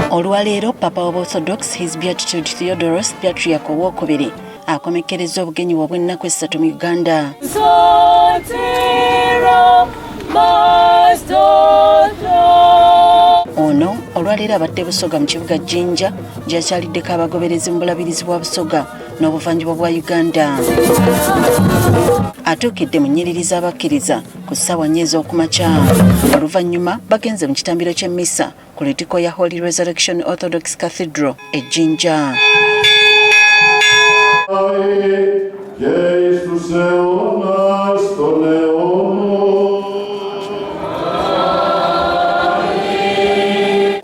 Olwaleero Papa of Orthodox His Beatitude Theodoros Patriarch II akomekereza obugenyi bw'ennaku 3 mu Uganda. Ono olwaleero abadde Busoga mu kibuga Jinja gy'akyaliddeko abagoberezi mu bulabirizi bwa Busoga n'obuvanjuba bwa Uganda. Atuukidde mu nnyiriri z'abakkiriza ku ssaawa 4 ez'okumakya. Oluvannyuma bagenze mu kitambiro ky'emmisa ku Lutikko ya Holy Resurrection Orthodox Cathedral e Jinja.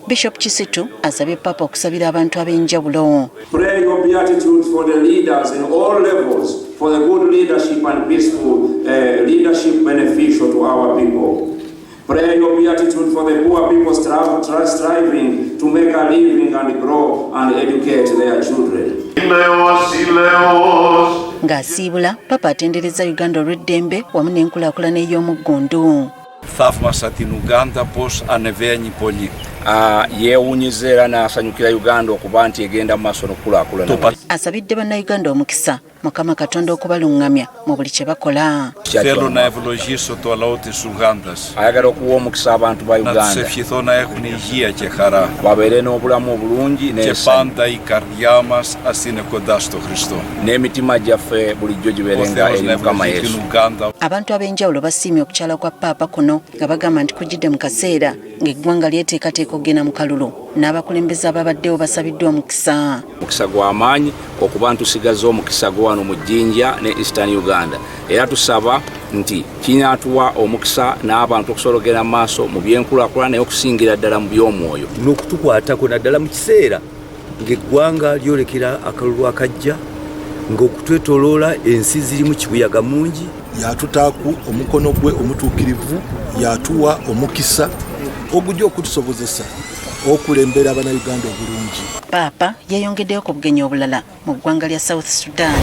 Bishop Kisitu asabye Papa okusabira abantu ab'enjawulo. Pray your beatitude for the leaders in all levels, for the good leadership and peaceful leadership beneficial to our people. Pray your beatitude for the poor people striving to make a living and grow and educate their children. Ng'asiibula, Papa atendereza Uganda olw'eddembe wamu n'enkulaakulana ey'omuggundu. Θαύμασα την Uganda πως ανεβαίνει πολύ. Yeewuunyiza era n'asanyukira Uganda okuba nti egenda mu maaso n'okulaakulana. Asabidde bannayuganda omukisa Mukama Katonda okubalungamya mu buli kye bakola. Θέλω να ευλογήσω το λαό της Ουγγάντας. Ayagala okuwa omukisa abantu ba Να τους Uganda. ευχηθώ να έχουν υγεία και χαρά. Babeere n'obulamu obulungi Και πάντα η καρδιά μας ας είναι κοντά στο Χριστό. n'emitima gyaffe bulijjo Ο gibeerenga Θεός eri να Mukama ευλογεί την Yesu. Ουγγάντα. Abantu ab'enjawulo basiimye okukyala kwa Papa kuno nga bagamba nti kujjidde mu kaseera ng'eggwanga lyeteekateeka okugenda mu kalulu n'abakulembeze ababaddewo basabiddwa omukisa. Omukisa gw'amaanyi okuba ntusigaza omukisa gw'ano mu Jinja ne Eastern Uganda. Era tusaba nti kinaatuwa omukisa n'abantu okusologera mu maaso mu byenkulaakulana naye okusingira ddala mu by'omwoyo. N'okutukwatako naddala mu kiseera ng'eggwanga lyolekera akalulu akajja ng'okutwetoloola ensi zirimu kibuyaga mungi. Yatutaaku omukono gwe omutuukirivu, yatuwa omukisa ogujja okutusobozesa okulembera Abannayuganda obulungi. Papa yeeyongeddeyo ku bugenyi obulala mu ggwanga lya South Sudan.